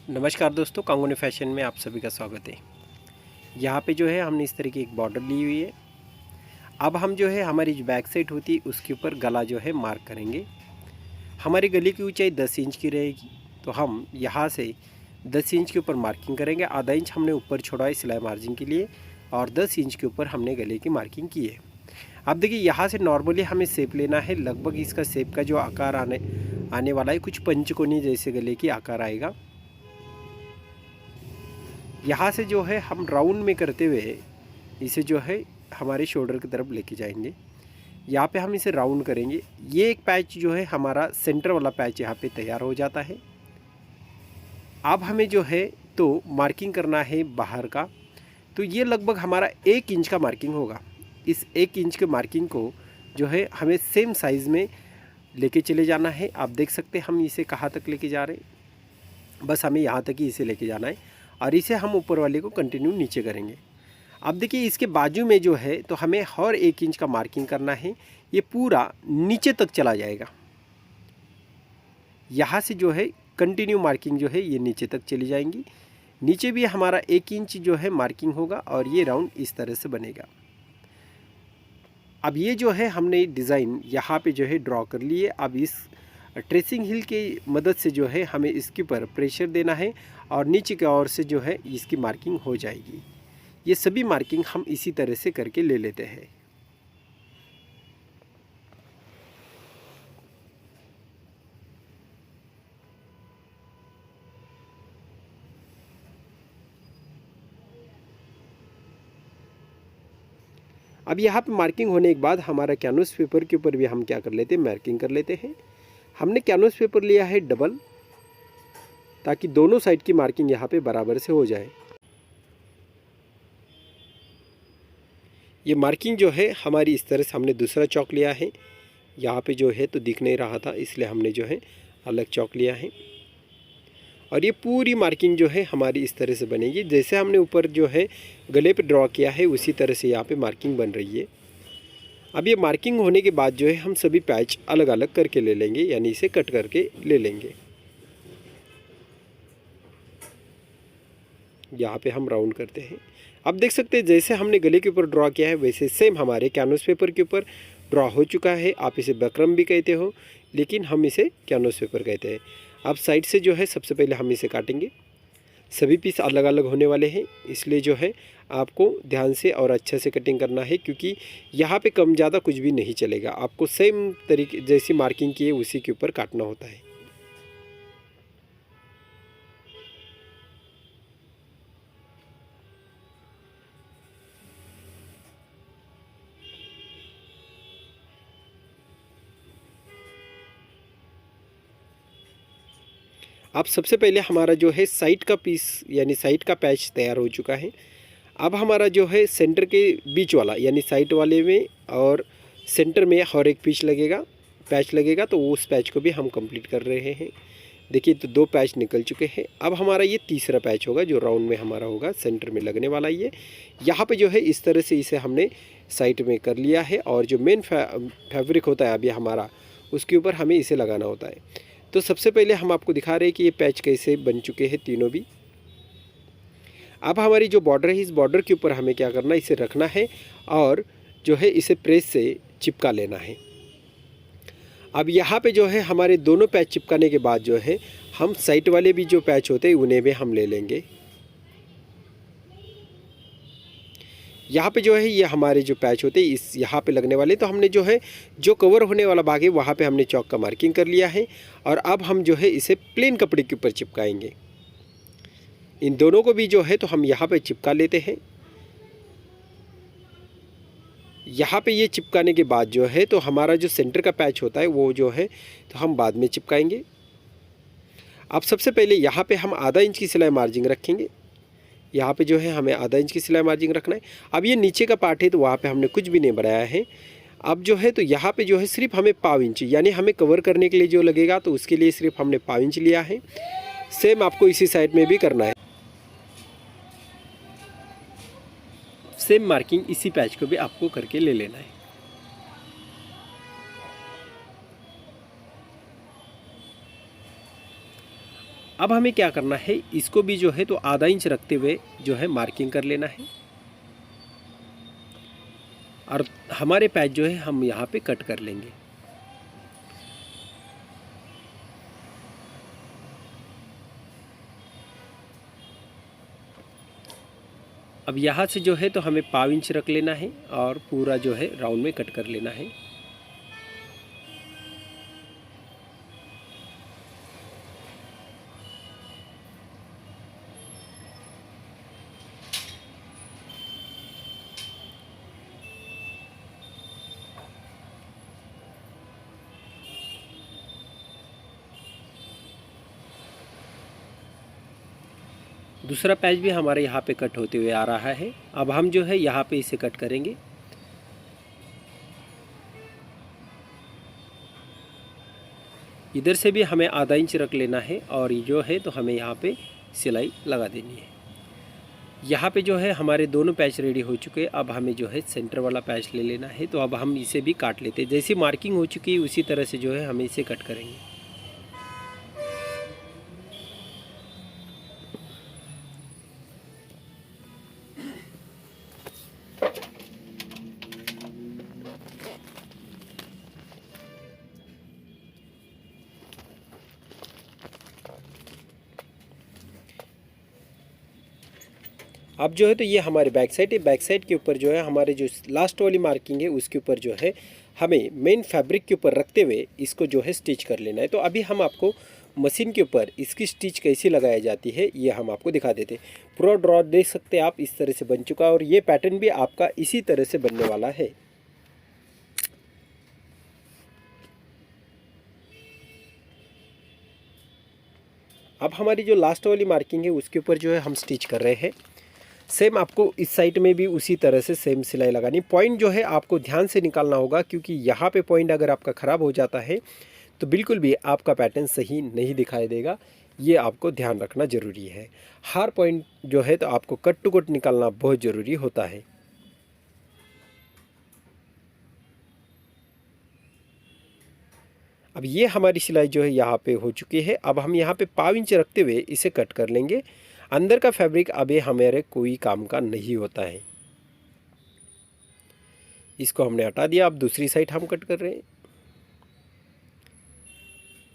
नमस्कार दोस्तों, कांगोनी फैशन में आप सभी का स्वागत है। यहाँ पे जो है हमने इस तरह की एक बॉर्डर ली हुई है। अब हम जो है हमारी जो बैक साइड होती है उसके ऊपर गला जो है मार्क करेंगे। हमारी गले की ऊंचाई 10 इंच की रहेगी, तो हम यहाँ से 10 इंच के ऊपर मार्किंग करेंगे। आधा इंच हमने ऊपर छोड़ा है सिलाई मार्जिन के लिए और 10 इंच के ऊपर हमने गले की मार्किंग की है। अब देखिए यहाँ से नॉर्मली हमें शेप लेना है। लगभग इसका शेप का जो आकार आने वाला है कुछ पंचकोनी जैसे गले की आकार आएगा। यहाँ से जो है हम राउंड में करते हुए इसे जो है हमारे शोल्डर की तरफ लेके जाएंगे। यहाँ पे हम इसे राउंड करेंगे। ये एक पैच जो है हमारा सेंटर वाला पैच यहाँ पे तैयार हो जाता है। अब हमें जो है तो मार्किंग करना है बाहर का, तो ये लगभग हमारा 1 इंच का मार्किंग होगा। इस 1 इंच के मार्किंग को जो है हमें सेम साइज़ में लेके चले जाना है। आप देख सकते हैं हम इसे कहाँ तक लेके जा रहे हैं, बस हमें यहाँ तक ही इसे लेके जाना है और इसे हम ऊपर वाले को कंटिन्यू नीचे करेंगे। अब देखिए इसके बाजू में जो है तो हमें हर 1 इंच का मार्किंग करना है। ये पूरा नीचे तक चला जाएगा। यहाँ से जो है कंटिन्यू मार्किंग जो है ये नीचे तक चली जाएंगी। नीचे भी हमारा 1 इंच जो है मार्किंग होगा और ये राउंड इस तरह से बनेगा। अब ये जो है हमने डिज़ाइन यहाँ पे जो है ड्रॉ कर लिए। अब इस ट्रेसिंग व्हील की मदद से जो है हमें इसके ऊपर प्रेशर देना है और नीचे की ओर से जो है इसकी मार्किंग हो जाएगी। ये सभी मार्किंग हम इसी तरह से करके ले लेते हैं। अब यहाँ पे मार्किंग होने के बाद हमारा कैनवस पेपर के ऊपर भी हम क्या कर लेते हैं, मार्किंग कर लेते हैं। हमने कैनवस पेपर लिया है डबल, ताकि दोनों साइड की मार्किंग यहाँ पे बराबर से हो जाए। ये मार्किंग जो है हमारी इस तरह से हमने दूसरा चौक लिया है। यहाँ पे जो है तो दिख नहीं रहा था, इसलिए हमने जो है अलग चौक लिया है और ये पूरी मार्किंग जो है हमारी इस तरह से बनेगी। जैसे हमने ऊपर जो है गले पे ड्रॉ किया है उसी तरह से यहाँ पे मार्किंग बन रही है। अब ये मार्किंग होने के बाद जो है हम सभी पैच अलग अलग करके ले लेंगे, यानी इसे कट करके ले लेंगे। यहाँ पे हम राउंड करते हैं। अब देख सकते हैं जैसे हमने गले के ऊपर ड्रॉ किया है वैसे सेम हमारे कैनवस पेपर के ऊपर ड्रॉ हो चुका है। आप इसे बकरम भी कहते हो, लेकिन हम इसे कैनवस पेपर कहते हैं। अब साइड से जो है सबसे पहले हम इसे काटेंगे। सभी पीस अलग अलग होने वाले हैं, इसलिए जो है आपको ध्यान से और अच्छे से कटिंग करना है, क्योंकि यहाँ पे कम ज़्यादा कुछ भी नहीं चलेगा। आपको सेम तरीके जैसी मार्किंग की है उसी के ऊपर काटना होता है। अब सबसे पहले हमारा जो है साइड का पीस यानी साइड का पैच तैयार हो चुका है। अब हमारा जो है सेंटर के बीच वाला यानी साइड वाले में और सेंटर में और एक पैच लगेगा, तो उस पैच को भी हम कंप्लीट कर रहे हैं। देखिए तो 2 पैच निकल चुके हैं। अब हमारा ये तीसरा पैच होगा जो राउंड में हमारा होगा, सेंटर में लगने वाला ये। यहाँ पे जो है इस तरह से इसे हमने साइड में कर लिया है और जो मेन फैब्रिक होता है अभी हमारा उसके ऊपर हमें इसे लगाना होता है। तो सबसे पहले हम आपको दिखा रहे हैं कि ये पैच कैसे बन चुके हैं तीनों भी। अब हमारी जो बॉर्डर है इस बॉर्डर के ऊपर हमें क्या करना है, इसे रखना है और जो है इसे प्रेस से चिपका लेना है। अब यहाँ पे जो है हमारे दोनों पैच चिपकाने के बाद जो है हम साइड वाले भी जो पैच होते हैं उन्हें भी हम ले लेंगे। यहाँ पे जो है ये हमारे जो पैच होते हैं इस यहाँ पे लगने वाले, तो हमने जो है जो कवर होने वाला भाग है वहाँ पे हमने चौक का मार्किंग कर लिया है और अब हम जो है इसे प्लेन कपड़े के ऊपर चिपकाएंगे। इन दोनों को भी जो है तो हम यहाँ पे चिपका लेते हैं। यहाँ पे ये चिपकाने के बाद जो है तो हमारा जो सेंटर का पैच होता है वो जो है तो हम बाद में चिपकाएंगे। अब सबसे पहले यहाँ पे हम आधा इंच की सिलाई मार्जिन रखेंगे। यहाँ पे जो है हमें आधा इंच की सिलाई मार्जिन रखना है। अब ये नीचे का पार्ट है तो वहाँ पे हमने कुछ भी नहीं बढ़ाया है। अब जो है तो यहाँ पे जो है सिर्फ हमें पाव इंच यानी हमें कवर करने के लिए जो लगेगा तो उसके लिए सिर्फ हमने पाव इंच लिया है। सेम आपको इसी साइड में भी करना है। सेम मार्किंग इसी पैच को भी आपको करके ले लेना है। अब हमें क्या करना है, इसको भी जो है तो आधा इंच रखते हुए जो है मार्किंग कर लेना है और हमारे पैच जो है हम यहाँ पे कट कर लेंगे। अब यहाँ से जो है तो हमें पाव इंच रख लेना है और पूरा जो है राउंड में कट कर लेना है। दूसरा पैच भी हमारे यहाँ पे कट होते हुए आ रहा है। अब हम जो है यहाँ पे इसे कट करेंगे। इधर से भी हमें आधा इंच रख लेना है और ये जो है तो हमें यहाँ पे सिलाई लगा देनी है। यहाँ पे जो है हमारे दोनों पैच रेडी हो चुके हैं। अब हमें जो है सेंटर वाला पैच ले लेना है। तो अब हम इसे भी काट लेते हैं। जैसी मार्किंग हो चुकी है उसी तरह से जो है हमें इसे कट करेंगे। अब जो है तो ये हमारी बैक साइड है। बैक साइड के ऊपर जो है हमारे जो लास्ट वाली मार्किंग है उसके ऊपर जो है हमें मेन फैब्रिक के ऊपर रखते हुए इसको जो है स्टिच कर लेना है। तो अभी हम आपको मशीन के ऊपर इसकी स्टिच कैसी लगाई जाती है ये हम आपको दिखा देते हैं। पूरा ड्रॉ देख सकते हैं आप, इस तरह से बन चुका है और ये पैटर्न भी आपका इसी तरह से बनने वाला है। अब हमारी जो लास्ट वाली मार्किंग है उसके ऊपर जो है हम स्टिच कर रहे हैं। सेम आपको इस साइड में भी उसी तरह से सेम सिलाई लगानी। पॉइंट जो है आपको ध्यान से निकालना होगा, क्योंकि यहाँ पे पॉइंट अगर आपका ख़राब हो जाता है तो बिल्कुल भी आपका पैटर्न सही नहीं दिखाई देगा। ये आपको ध्यान रखना ज़रूरी है। हर पॉइंट जो है तो आपको कट टू कट निकालना बहुत ज़रूरी होता है। अब ये हमारी सिलाई जो है यहाँ पे हो चुकी है। अब हम यहाँ पे पाव इंच रखते हुए इसे कट कर लेंगे। अंदर का फैब्रिक अभी हमारे कोई काम का नहीं होता है। इसको हमने हटा दिया। अब दूसरी साइड हम कट कर रहे हैं।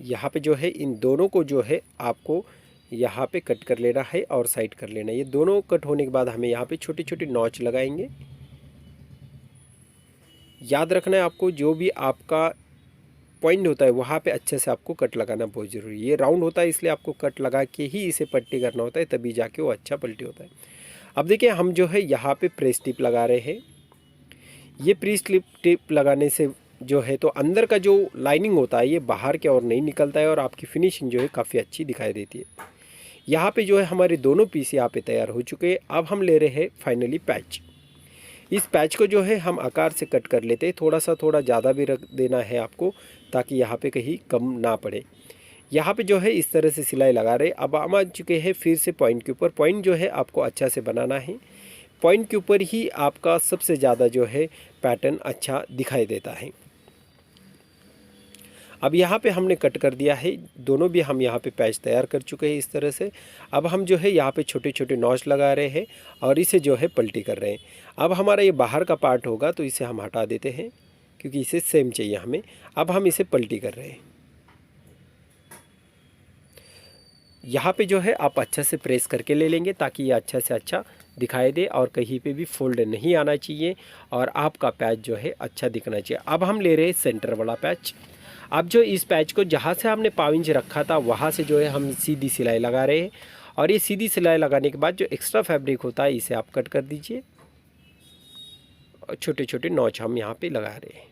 यहाँ पे जो है इन दोनों को जो है आपको यहाँ पे कट कर लेना है और साइड कर लेना है। ये दोनों कट होने के बाद हमें यहाँ पे छोटे छोटे नॉच लगाएंगे। याद रखना है आपको, जो भी आपका पॉइंट होता है वहाँ पे अच्छे से आपको कट लगाना बहुत ज़रूरी है। ये राउंड होता है इसलिए आपको कट लगा के ही इसे पट्टी करना होता है, तभी जाके वो अच्छा पलटी होता है। अब देखिए हम जो है यहाँ पे प्रेस टिप लगा रहे हैं। ये प्रेस टिप लगाने से जो है तो अंदर का जो लाइनिंग होता है ये बाहर की ओर नहीं निकलता है और आपकी फिनिशिंग जो है काफ़ी अच्छी दिखाई देती है। यहाँ पे जो है हमारे दोनों पीस यहाँ पे तैयार हो चुके हैं। अब हम ले रहे हैं फाइनली पैच। इस पैच को जो है हम आकार से कट कर लेते हैं। थोड़ा ज़्यादा भी रख देना है आपको, ताकि यहाँ पे कहीं कम ना पड़े। यहाँ पे जो है इस तरह से सिलाई लगा रहे। अब हम आ चुके हैं फिर से पॉइंट के ऊपर। पॉइंट जो है आपको अच्छा से बनाना है। पॉइंट के ऊपर ही आपका सबसे ज़्यादा जो है पैटर्न अच्छा दिखाई देता है। अब यहाँ पे हमने कट कर दिया है। दोनों भी हम यहाँ पे पैच तैयार कर चुके हैं इस तरह से। अब हम जो है यहाँ पे छोटे छोटे नॉच लगा रहे हैं और इसे जो है पलटी कर रहे हैं। अब हमारा ये बाहर का पार्ट होगा तो इसे हम हटा देते हैं, क्योंकि इसे सेम चाहिए हमें। अब हम इसे पलटी कर रहे हैं। यहाँ पे जो है आप अच्छा से प्रेस करके ले लेंगे, ताकि ये अच्छा से अच्छा दिखाई दे और कहीं पे भी फोल्ड नहीं आना चाहिए और आपका पैच जो है अच्छा दिखना चाहिए। अब हम ले रहे हैं सेंटर वाला पैच। अब जो इस पैच को जहाँ से हमने पाव इंच रखा था वहाँ से जो है हम सीधी सिलाई लगा रहे हैं और ये सीधी सिलाई लगाने के बाद जो एक्स्ट्रा फैब्रिक होता है इसे आप कट कर दीजिए और छोटे छोटे नॉच हम यहाँ पे लगा रहे हैं।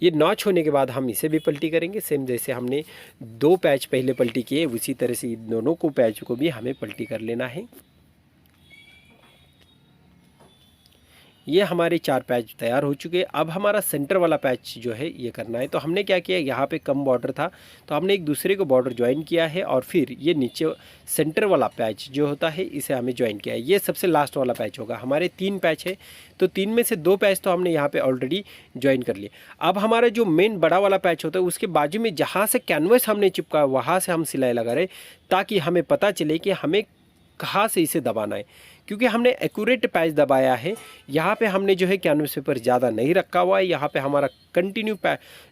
ये नॉच होने के बाद हम इसे भी पलटी करेंगे। सेम जैसे हमने दो पैच पहले पलटी किए उसी तरह से इन दोनों को पैच को भी हमें पलटी कर लेना है। ये हमारे 4 पैच तैयार हो चुके हैं। अब हमारा सेंटर वाला पैच जो है ये करना है। तो हमने क्या किया, यहाँ पे कम बॉर्डर था तो हमने एक दूसरे को बॉर्डर ज्वाइन किया है और फिर ये नीचे सेंटर वाला पैच जो होता है इसे हमें ज्वाइन किया है। ये सबसे लास्ट वाला पैच होगा। हमारे 3 पैच है तो 3 में से 2 पैच तो हमने यहाँ पे ऑलरेडी ज्वाइन कर लिए। अब हमारा जो मेन बड़ा वाला पैच होता है उसके बाजू में जहाँ से कैनवस हमने चिपका वहाँ से हम सिलाई लगा रहे, ताकि हमें पता चले कि हमें कहाँ से इसे दबाना है। क्योंकि हमने एक्यूरेट पैच दबाया है, यहाँ पे हमने जो है कैनवस पेपर ज़्यादा नहीं रखा हुआ है। यहाँ पे हमारा कंटिन्यू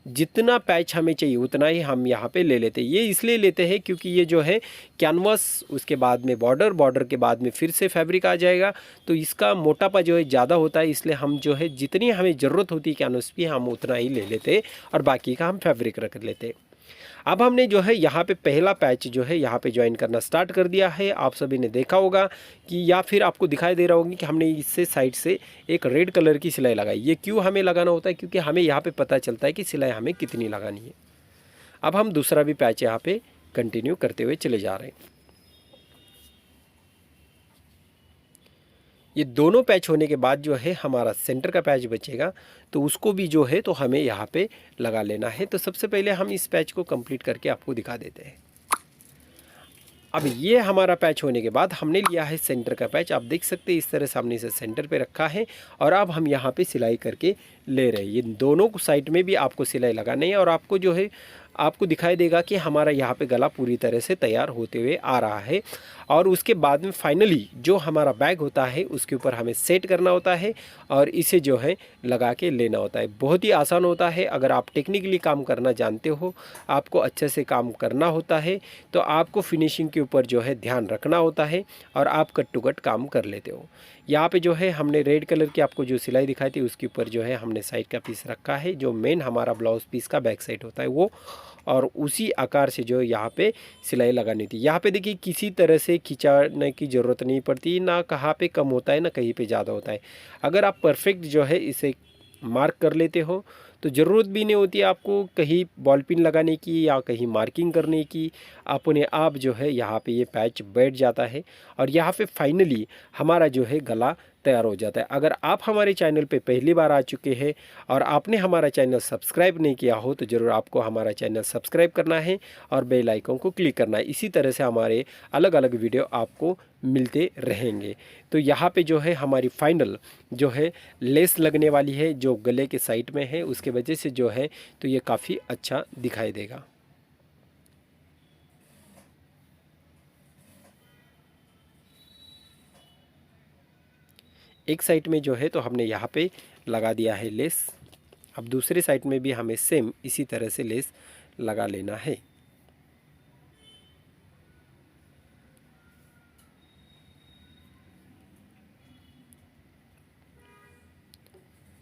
जितना पैच हमें चाहिए उतना ही हम यहाँ पे ले लेते हैं। ये इसलिए लेते हैं क्योंकि ये जो है कैनवस, उसके बाद में बॉर्डर के बाद में फिर से फैब्रिक आ जाएगा, तो इसका मोटापा जो है ज़्यादा होता है। इसलिए हम जो है जितनी हमें ज़रूरत होती है कैनवस की हम उतना ही ले लेते हैं और बाकी का हम फैब्रिक रख लेते हैं। अब हमने जो है यहाँ पे पहला पैच जो है यहाँ पे ज्वाइन करना स्टार्ट कर दिया है। आप सभी ने देखा होगा कि या फिर आपको दिखाई दे रहा होगा कि हमने इससे साइड से एक रेड कलर की सिलाई लगाई। ये क्यों हमें लगाना होता है, क्योंकि हमें यहाँ पे पता चलता है कि सिलाई हमें कितनी लगानी है। अब हम दूसरा भी पैच यहाँ पे कंटिन्यू करते हुए चले जा रहे हैं। ये दोनों पैच होने के बाद जो है हमारा सेंटर का पैच बचेगा, तो उसको भी जो है तो हमें यहाँ पे लगा लेना है। तो सबसे पहले हम इस पैच को कंप्लीट करके आपको दिखा देते हैं। अब ये हमारा पैच होने के बाद हमने लिया है सेंटर का पैच। आप देख सकते हैं इस तरह से हमने इसे सेंटर पे रखा है और अब हम यहाँ पे सिलाई करके ले रहे हैं। ये दोनों साइड में भी आपको सिलाई लगानी है और आपको जो है आपको दिखाई देगा कि हमारा यहाँ पे गला पूरी तरह से तैयार होते हुए आ रहा है। और उसके बाद में फाइनली जो हमारा बैग होता है उसके ऊपर हमें सेट करना होता है और इसे जो है लगा के लेना होता है। बहुत ही आसान होता है। अगर आप टेक्निकली काम करना जानते हो, आपको अच्छे से काम करना होता है, तो आपको फिनिशिंग के ऊपर जो है ध्यान रखना होता है और आप कट टू कट काम कर लेते हो। यहाँ पे जो है हमने रेड कलर की आपको जो सिलाई दिखाई थी उसके ऊपर जो है हमने साइड का पीस रखा है, जो मेन हमारा ब्लाउज पीस का बैक साइड होता है वो, और उसी आकार से जो यहाँ पे सिलाई लगानी थी। यहाँ पे देखिए किसी तरह से खिंचाने की ज़रूरत नहीं पड़ती, ना कहाँ पे कम होता है ना कहीं पे ज़्यादा होता है। अगर आप परफेक्ट जो है इसे मार्क कर लेते हो तो ज़रूरत भी नहीं होती आपको कहीं बॉल पिन लगाने की या कहीं मार्किंग करने की। अपने आप जो है यहाँ पे ये पैच बैठ जाता है और यहाँ पे फाइनली हमारा जो है गला तैयार हो जाता है। अगर आप हमारे चैनल पे पहली बार आ चुके हैं और आपने हमारा चैनल सब्सक्राइब नहीं किया हो तो ज़रूर आपको हमारा चैनल सब्सक्राइब करना है और बेल आइकन को क्लिक करना है। इसी तरह से हमारे अलग अलग वीडियो आपको मिलते रहेंगे। तो यहाँ पे जो है हमारी फाइनल जो है लेस लगने वाली है जो गले के साइड में है, उसके वजह से जो है तो ये काफ़ी अच्छा दिखाई देगा। एक साइड में जो है तो हमने यहाँ पे लगा दिया है लेस। अब दूसरे साइड में भी हमें सेम इसी तरह से लेस लगा लेना है।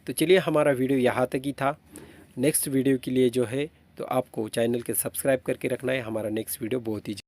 तो चलिए हमारा वीडियो यहाँ तक ही था। नेक्स्ट वीडियो के लिए जो है तो आपको चैनल के सब्सक्राइब करके रखना है। हमारा नेक्स्ट वीडियो बहुत ही